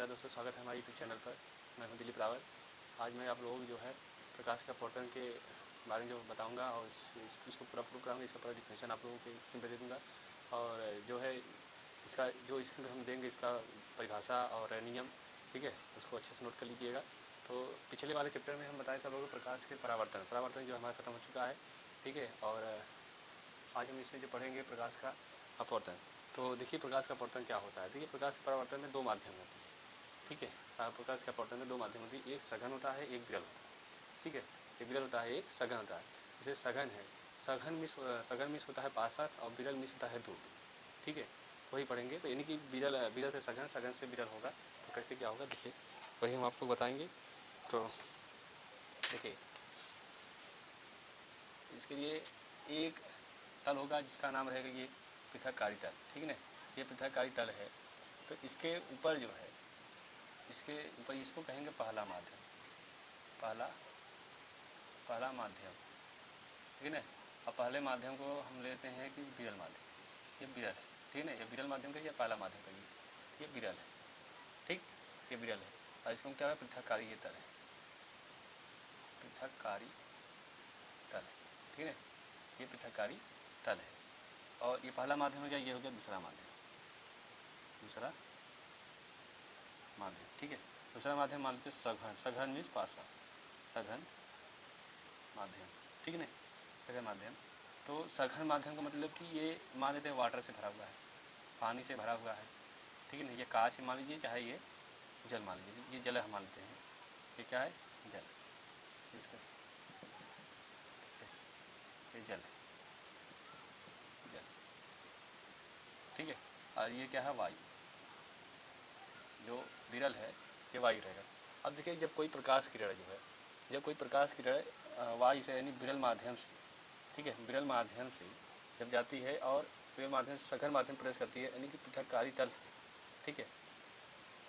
नमस्कार दोस्तों, स्वागत है हमारे यूट्यूब चैनल पर। मैं हूं दिलीप रावत। आज मैं आप लोगों को जो है प्रकाश का अपवर्तन के बारे में जो बताऊंगा और इसको पूरा प्रूव कराऊंगा। इसका पूरा डिफिनेशन आप लोगों के स्क्रीन पर दे दूँगा और जो है इसका जो स्क्रीन पर हम देंगे इसका परिभाषा और नियम, ठीक है, उसको अच्छे से नोट कर लीजिएगा। तो पिछले वाले चैप्टर में हम बताए थे आप लोगों को प्रकाश के परावर्तन जो हमारा खत्म हो चुका है, ठीक है। और आज हम इसमें जो पढ़ेंगे प्रकाश का अपवर्तन। तो देखिए प्रकाश का अपवर्तन क्या होता है। देखिए प्रकाश के परावर्तन में दो माध्यम होते हैं, ठीक है। प्रकाश के अपवर्तन में दो माध्यम होती है, एक सघन होता है, एक विरल होता है, ठीक है। एक विरल होता है, एक सघन होता है। जैसे सघन है, सघन मिस होता है पास और विरल मिस होता है दूर, ठीक है। वही पढ़ेंगे। तो यानी कि विरल से सघन, सघन से विरल होगा। तो कैसे क्या होगा देखिए, वही हम आपको बताएंगे। तो देखिए इसके लिए एक तल होगा जिसका नाम रहेगा ये पृथककारी तल, ठीक है ना। ये पृथककारी तल है। तो इसके ऊपर जो है, इसके ऊपर इसको कहेंगे पहला माध्यम, पहला माध्यम, ठीक है ना। अब पहले माध्यम को हम लेते हैं कि विरल माध्यम, ये विरल है, ठीक है ना। ये विरल माध्यम कहिए, पहला माध्यम कहिए, ये विरल है, ठीक, ये विरल है। और इसको क्या है, पृथककारी ये तल है, पृथककारी तल, ठीक है, ये पृथककारी तल है। और ये पहला माध्यम हो गया, ये हो गया दूसरा माध्यम, ठीक है। दूसरा माध्यम मान लेते सघन, सघन मीन्स पास, सघन माध्यम, ठीक है ना, सघन माध्यम। तो सघन माध्यम का मतलब कि ये मान लेते हैं वाटर से भरा हुआ है, पानी से भरा हुआ है, ठीक है ना। ये कांच मान लीजिए, चाहे ये जल मान लीजिए, ये जल हम मान लेते हैं, ये क्या है, जल, इसका ये जल है, जल, ठीक है। और ये क्या है, वायु, जो विरल है ये वायु रहेगा। अब देखिए जब कोई प्रकाश किरण जो है, जब कोई प्रकाश किरण वायु से यानी विरल माध्यम से, ठीक है, विरल माध्यम से जब जाती है और विरल माध्यम से सघन माध्यम प्रवेश करती है, यानी कि पृथककारी तल से, ठीक है।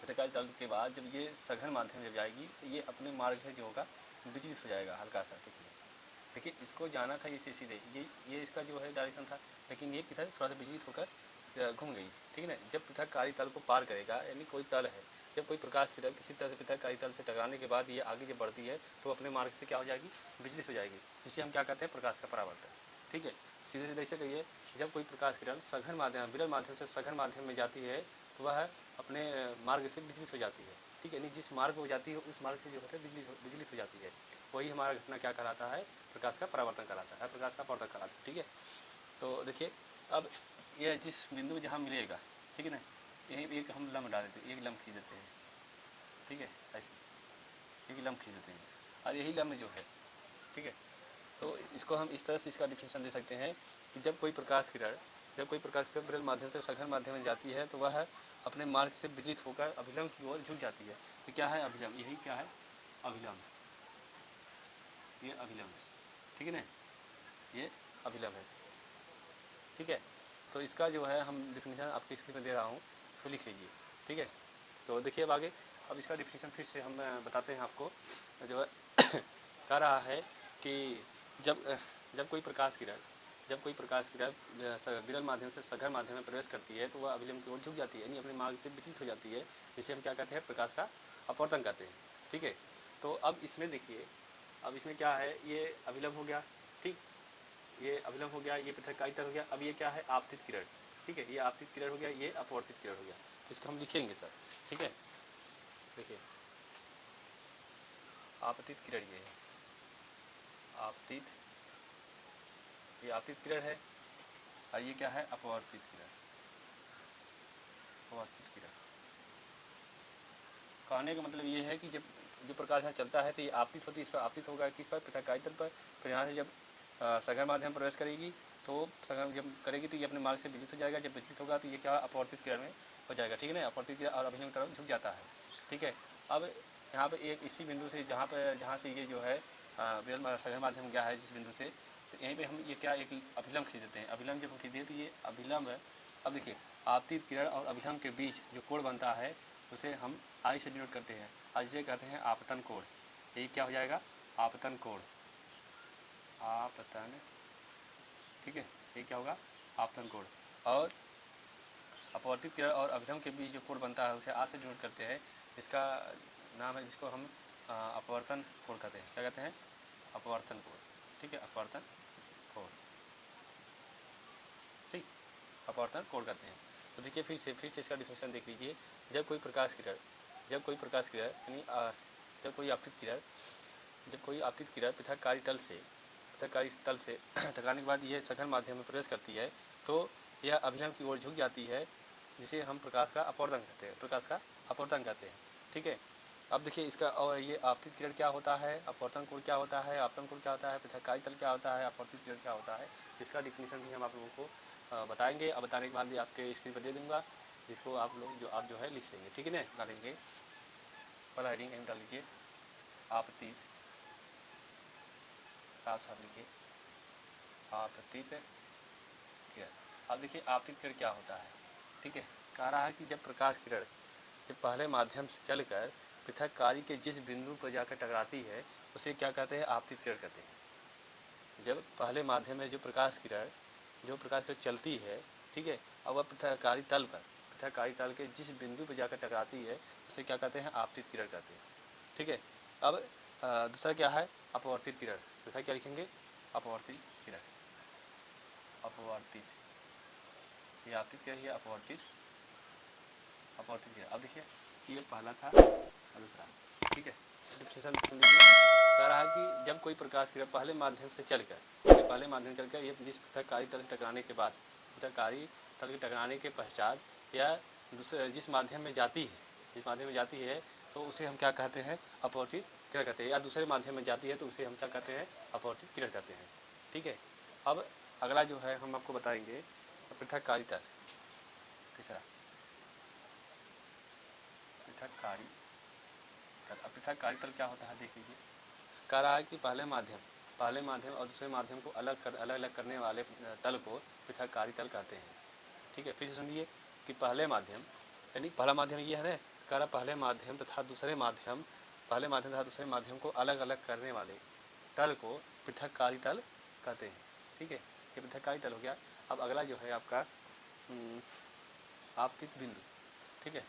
पृथककारी तल के बाद जब ये सघन माध्यम जब जाएगी तो ये अपने मार्ग से जो होगा विचलित हो जाएगा हल्का सा, देखिए इसको जाना था ये सीधे, ये इसका जो है डायरेक्शन था, लेकिन ये किधर थोड़ा सा विचलित होकर घूम गई, ठीक है ना। जब पृथककारी तल को पार करेगा, यानी कोई तल है, जब कोई प्रकाश किरण किसी तरह से पृथककारी तल से टकराने के बाद ये आगे जब बढ़ती है तो अपने मार्ग से क्या हो जाएगी, विचलित हो जाएगी। इसे हम क्या कहते हैं, प्रकाश का परावर्तन, ठीक है। सीधे सीधे ऐसे कहिए, जब कोई प्रकाश किरण सघन माध्यम, विरल माध्यम से सघन माध्यम में जाती है तो वह अपने मार्ग से विचलित हो जाती है, ठीक है। यानी जिस मार्ग पर जाती है उस मार्ग से जो होता है विचलित हो जाती है। वही हमारा घटना क्या कहलाता है, प्रकाश का परावर्तन कहलाता है, प्रकाश का अपवर्तन कहलाता है, ठीक है। तो देखिए अब यह जिस बिंदु जहाँ मिलेगा, ठीक है ना, यहीं एक हम लम्ब डाल देते हैं, एक लम्ब खींच देते हैं, ठीक है, ऐसे एक लम्ब खींच देते हैं और यही लम्ब जो है, ठीक है। तो इसको हम इस तरह से इसका डिफिनेशन दे सकते हैं कि जब कोई प्रकाश किरण विरल माध्यम से सघन माध्यम में जाती है तो वह अपने मार्ग से विचलित होकर अभिलम्ब की ओर झुक जाती है। तो क्या है अभिलम्ब, यही क्या है, अभिलम्ब, ये अभिलम्ब है, ठीक है ना, ये अभिलम्ब है, ठीक है। तो इसका जो है हम डिफिनेशन आपके स्क्रीन में दे रहा हूँ, इसको लिख लीजिए, ठीक है। तो देखिए अब आगे, अब इसका डिफिनेशन फिर से हम बताते हैं आपको। जो है कह रहा है कि जब कोई प्रकाश किरण विरल माध्यम से सघन माध्यम में प्रवेश करती है तो वह अभिलम्ब की ओर झुक जाती है, यानी अपने मार्ग से विचलित हो जाती है, जिसे हम क्या कहते हैं, प्रकाश का अपवर्तन कहते हैं, ठीक है। तो अब इसमें देखिए, अब इसमें क्या है, ये अभिलम्ब हो गया, ठीक, ये अभिलम्ब हो गया, ये पृथककारी तल हो गया। अब ये क्या है, आपतित किरण, ठीक है, ये आपतित किरण हो गया, ये अपवर्तित किरण हो गया। तो इसको हम लिखेंगे सर, ठीक है। देखिए आपतित किरण ये है, ये आपतित किरण है और ये क्या है, अपवर्तित किरण, अपवर्तित किरण। कहने का मतलब ये है कि जब जो प्रकाश यहाँ चलता है तो ये आपतित होती है, इस पर आपतित होगा किस पर, पृथककारी तल पर। फिर यहाँ से जब सघन माध्यम प्रवेश करेगी तो सघन जब करेगी तो ये अपने मार्ग से विचलित हो जाएगा, जब विचलित होगा तो ये क्या अपवर्तित किरण में हो जाएगा, ठीक है ना, अपवर्तित किरण और अभिलम्ब की तरफ झुक जाता है, ठीक है। अब यहाँ पे एक इसी बिंदु से जहाँ से ये जो है सघन माध्यम गया है जिस बिंदु से, तो यहीं पे हम ये क्या एक अभिलम्ब खींच देते हैं। अभिलम्ब जब हम खींच देते हैं, ये अभिलम्ब है। अब देखिए आपतित किरण और अभिलम्ब के बीच जो कोण बनता है उसे हम आई से डिनोट करते हैं, और इसे कहते हैं आपतन कोण। ये क्या हो जाएगा, आपतन कोण, आपतन, ठीक है, ये क्या होगा, आपतन कोण। और अपवर्तित किरण और अभिलंब के बीच जो कोण बनता है उसे आर से डिनोट करते हैं। इसका नाम है, जिसको हम अपवर्तन कोण कहते हैं। क्या कहते हैं? अपवर्तन कोण। ठीक है, अपवर्तन कोण, ठीक, अपवर्तन कोण कहते हैं। तो देखिए फिर से इसका डिफिनेशन देख लीजिए। जब कोई प्रकाश किरण यानी जब कोई आपतित किरण पृथककारी तल से टकराने के बाद यह सघन माध्यम में प्रवेश करती है तो यह अभिलंब की ओर झुक जाती है, जिसे हम प्रकाश का अपवर्तन कहते हैं। ठीक है, अब देखिए इसका, और ये आपतित किरण क्या होता है, अपवर्तन कोण क्या होता है, आपतन कोण क्या होता है, पृथक्कारी तल क्या होता है, अपवर्तित किरण क्या होता है, इसका डिफिनीशन भी हम आप लोगों को बताएंगे। अब बताने के बाद भी आपके स्क्रीन पर दे दूँगा, जिसको आप जो है लिख लेंगे। ठीक है ना, डालेंगे पहला हेडिंग एम डाल लीजिए, आपतित, साफ लिखिए, आपतित किरण। अब देखिए आपतित किरण क्या होता है। ठीक है, कह रहा है कि जब प्रकाश किरण जब पहले माध्यम से चलकर पृथक्कारी के जिस बिंदु पर जाकर टकराती है उसे क्या कहते हैं? आपतित किरण कहते हैं। जब पहले माध्यम में जो प्रकाश किरण चलती है, ठीक है, अब वह पृथक्कारी तल के जिस बिंदु पर जाकर टकराती है उसे क्या कहते हैं? आपतित किरण कहते हैं। ठीक है, अब दूसरा क्या है? अपवर्तित किरण। दूसरा क्या लिखेंगे? अपवर्तित किरण। अपवर्तित, ये आपतित किरण, ये अपवर्तित किरण। अब देखिए ये पहला था और दूसरा। ठीक है, डिफिनेशन कह रहा है कि जब कोई प्रकाश किरण पहले माध्यम से चलकर ये जिस पृथक्कारी तल से टकराने के बाद, पृथक्कारी तल के टकराने के पश्चात या दूसरे जिस माध्यम में जाती है तो उसे हम क्या कहते हैं? अपवर्तित किरण कहते हैं। या दूसरे माध्यम में जाती है तो उसे हम क्या कहते हैं? अपवर्तित किरण कहते हैं। ठीक है, अब अगला जो है हम आपको बताएंगे पृथक्कारी तल। तीसरा पृथक्कारी तल क्या होता है देख लीजिए। कह रहा है कि पहले माध्यम और दूसरे माध्यम को अलग अलग करने वाले तल को पृथक्कारी तल कहते हैं। ठीक है, फिर से सुनिए कि पहला माध्यम ये है ना, कह रहा पहले माध्यम तथा दूसरे माध्यम को अलग अलग करने वाले तल को पृथक्कारी तल कहते हैं। ठीक है, ये पृथक्कारी तल हो गया। अब अगला जो है आपका आपतित बिंदु। ठीक है,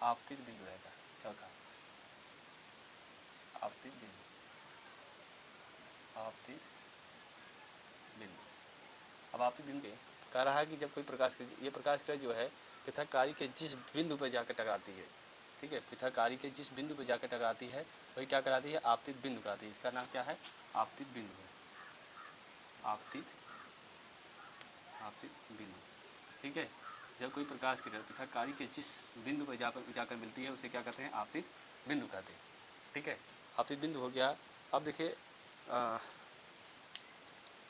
आपतित बिंदु रहेगा चौथा, आपतित बिंदु। अब आपतित बिंदु कह रहा है कि जब कोई प्रकाश किरण जो है पृथक्कारी के जिस बिंदु पर जाकर टकराती है, ठीक है, पृथक्कारी के जिस बिंदु पर जाकर टकराती है वही क्या कराती है? आपतित बिंदु कहती है। इसका नाम क्या है? आपतित बिंदु है, आपतित बिंदु। ठीक है, जब कोई प्रकाश किरण पृथक्कारी के जिस बिंदु पर जाकर मिलती है उसे क्या कहते हैं? आपतित बिंदु कहते हैं। ठीक है, आपतित बिंदु हो गया। अब देखिए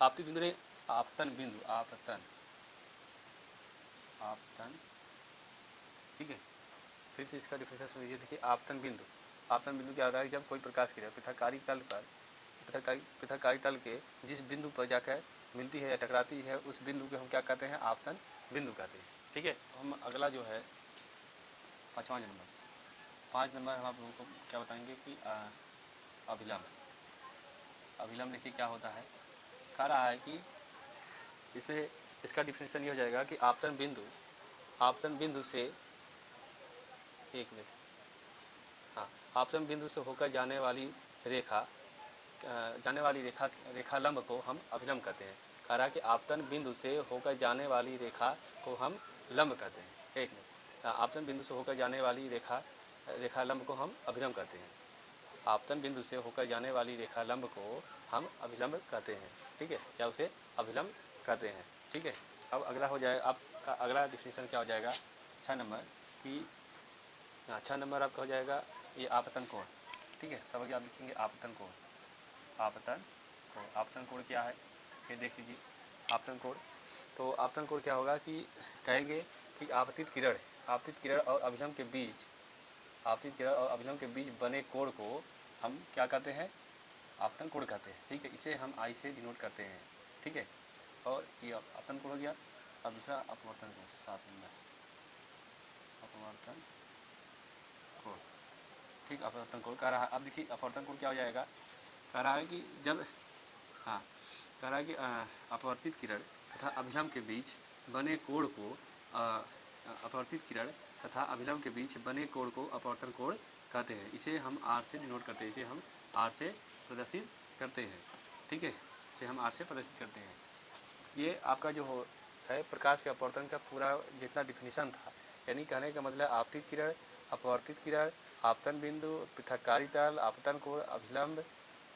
आपतित बिंदु नहीं, आपतन बिंदु, आपतन। ठीक है, फिर से इसका डिफिनेशन समझिए। देखिए आपतन बिंदु क्या होता है? जब कोई प्रकाश किरण पृथक्कारी तल के जिस बिंदु पर जाकर मिलती है या टकराती है उस बिंदु को हम क्या कहते हैं? आपतन बिंदु कहते हैं। ठीक है, हम अगला जो है 5 नंबर हम आप लोगों को क्या बताएंगे कि अभिलंब देखिए क्या होता है। कह रहा है कि इसमें इसका डिफिनेशन ये हो जाएगा कि आपतन बिंदु से आपतन बिंदु से होकर जाने वाली रेखा लंब को हम अभिलंब कहते हैं। कह रहा है कि आपतन बिंदु से होकर जाने वाली रेखा को हम लंब कहते हैं। आपतन बिंदु से होकर जाने वाली रेखा लंब को हम अभिलंब कहते हैं। आपतन बिंदु से होकर जाने वाली रेखा लंब को हम अभिलंब कहते हैं। ठीक है, या उसे अभिलंब कहते हैं। ठीक है, अब अगला हो जाएगा आपका, अगला डिफिनेशन क्या हो जाएगा 6 नंबर की 6 नंबर आपका हो जाएगा ये आपतन कोण। ठीक है, सब आप लिखेंगे आपतन कोण। आपतन कोण क्या है ये देख लीजिए। आपतन कोण, तो आपतन कोण क्या होगा कि कहेंगे कि आपतित किरण और अभिलंब के बीच बने कोण को हम क्या कहते हैं? आपतन कोण कहते हैं। ठीक है, इसे हम आई से डिनोट करते हैं। ठीक है, और ये आपतन कोण हो गया। अब दूसरा अपवर्तन कोण, 7 नंबर अपवर्तन कोण। ठीक, अपवर्तन कोण कह रहा है। अब देखिए अपवर्तन कोण क्या हो जाएगा। कह रहा है कि जब अपवर्तित किरण तथा अभिलंब के बीच बने कोण को अपवर्तित किरण तथा अभिलंब के बीच बने कोण को अपवर्तन कोण कहते हैं। इसे हम आर से डिनोट करते हैं, इसे हम आर से प्रदर्शित करते हैं। ठीक है, इसे हम आर से प्रदर्शित करते हैं। ये आपका जो है प्रकाश के अपवर्तन का पूरा जितना डिफिनीशन था, यानी कहने का मतलब आपतित किरण, अपवर्तित किरण, आपतन बिंदु, पृथककारी तल, आपतन कोण, अभिलंब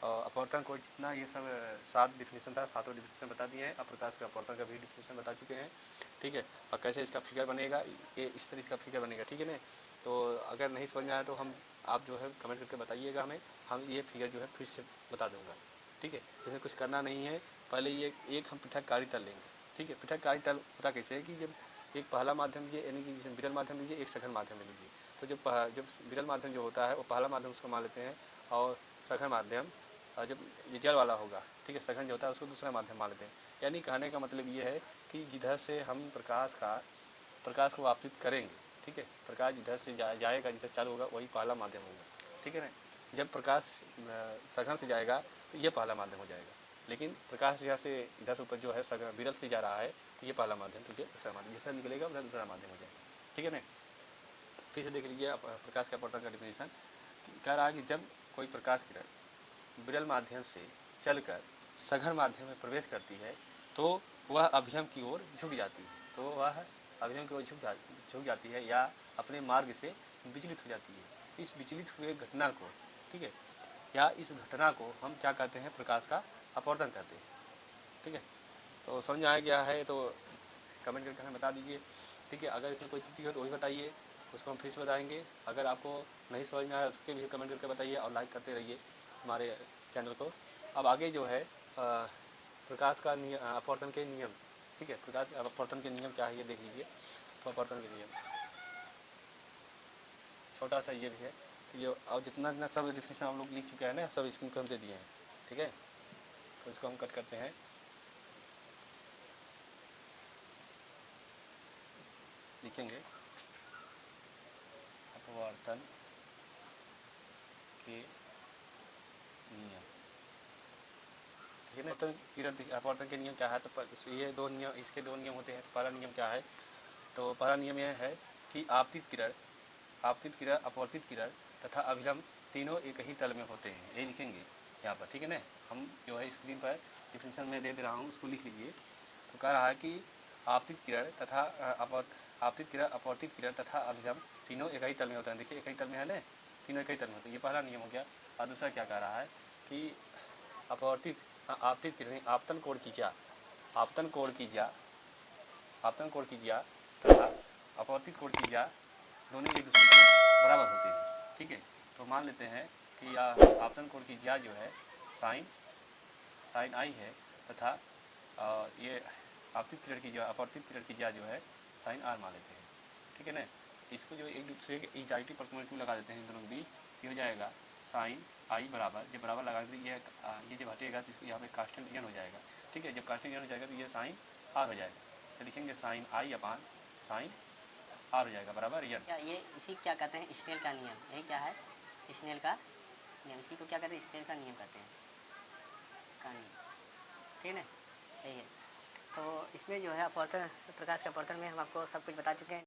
और अपवर्तन कोण, जितना ये सब 7 डिफिनीशन था, 7 डिफिनीशन बता दिए हैं। अब प्रकाश के अपवर्तन का भी डिफिनीशन बता चुके हैं। ठीक है, और कैसे इसका फिगर बनेगा, ये इस तरह इसका फिगर बनेगा। ठीक है ना, तो अगर नहीं समझ में आया तो आप जो है कमेंट करके बताइएगा हमें, हम ये फिगर जो है फिर से बता दूँगा। ठीक है, इसमें कुछ करना नहीं है। पहले ये एक हम पृथककारी तल लेंगे। ठीक है, पृथककारी तल होता कैसे है कि जब एक पहला माध्यम लीजिए, यानी कि जैसे विरल माध्यम लीजिए, एक सघन माध्यम लीजिए, तो जब विरल माध्यम जो होता है वो पहला माध्यम उसको मान लेते हैं, और सघन माध्यम जब ये जल वाला होगा, ठीक है, सघन जो होता है उसको दूसरा माध्यम मान लेते हैं। यानी कहने का मतलब ये है कि जिधर से हम प्रकाश को आपतित करेंगे, ठीक है, प्रकाश जिधर से जाएगा, जिधर चालू होगा वही पहला माध्यम होगा। ठीक है ना, जब प्रकाश सघन से जाएगा तो ये पहला माध्यम हो जाएगा, लेकिन प्रकाश यहाँ से इधर से ऊपर जो है सघन विरल से जा रहा है तो ये पहला माध्यम, तो ये दूसरा माध्यम, जैसा निकलेगा उधर दूसरा माध्यम हो जाएगा। ठीक है ना, फिर से देख लीजिए प्रकाश के अपवर्तन का डिफिनीशन कह रहा है कि जब कोई प्रकाश किरण विरल माध्यम से चलकर सघन माध्यम में प्रवेश करती है तो वह अभिलंब की ओर झुक जाती है, तो वह अभिलंब की ओर झुक जाती है या अपने मार्ग से विचलित हो जाती है। इस विचलित हुए घटना को, ठीक है, या इस घटना को हम क्या कहते हैं, प्रकाश का अपवर्तन कहते हैं। ठीक है, तो समझ में आ गया है तो कमेंट करके हमें बता दीजिए। ठीक है, अगर इसमें कोई त्रुटि हो तो वही बताइए, उसको हम फिर से बताएंगे। अगर आपको नहीं समझ में आया उसके भी कमेंट करके बताइए और लाइक करते रहिए हमारे चैनल को। अब आगे जो है प्रकाश का अपवर्तन के नियम। ठीक है, प्रकाश अपवर्तन के नियम क्या है ये देख लीजिए। तो अपवर्तन के नियम छोटा सा ये भी है, तो ये और जितना सब डिफिनेशन हम लोग लिख चुके हैं ना, सब स्क्रीन पर हम दे दिए हैं। ठीक है, तो इसको हम कट करते हैं। लिखेंगे अपवर्तन के नियम। ठीक है ना, तो अपवर्तन के नियम क्या है, तो ये दो नियम, इसके दो नियम होते हैं। तो पहला नियम क्या है, तो पहला नियम यह है कि आपतित किरण, अपवर्तित किरण तथा अभिलंब तीनों एक ही तल में होते हैं। यही लिखेंगे यहाँ पर। ठीक है ना, हम जो है स्क्रीन पर डिफिनेशन में दे रहा हूँ, उसको लिख लीजिए। तो कह रहा है कि आपतित किरण, अपवर्तित किरण तथा अभिलंब तीनों एक ही तल में होते हैं। देखिए एक ही तल में है ना, तीनों एक ही तल में होते हैं। ये पहला नियम हो गया। और दूसरा क्या कह रहा है कि आपतित किरण आपतन कोण की ज्या तथा अपवर्तित कोण की ज्या दोनों एक दूसरे के बराबर होते हैं। ठीक है, तो मान लेते हैं कि आपतन कोण की ज्या जो है साइन आई है, तथा ये आपतित किरण की ज्या, अपवर्तित किरण की ज्या जो है साइन आर मान लेते हैं। ठीक है ना, इसको जो एक दूसरे के इक्वालिटी परपेंडिकुलर लगा देते हैं दोनों के बीच, ये हो जाएगा साइन आई बराबर, जब बराबर लगा देते ये जब हटेगा तो इसको यहाँ पे कांस्टेंट एन हो जाएगा। ठीक है, जब कांस्टेंट एन हो जाएगा तो ये साइन आर हो जाएगा। तो लिखेंगे sine I upon sine R हो जाएगा बराबर एन। ये इसी क्या कहते हैं, स्नेल का नियम। यही क्या है, स्नेल का नियम। इसी को क्या कहते हैं, स्नेल का नियम कहते हैं, का नियम। ठीक है ना, यही है। तो इसमें जो है अपवर्तन, प्रकाश के अपवर्तन में हम आपको सब कुछ बता चुके हैं।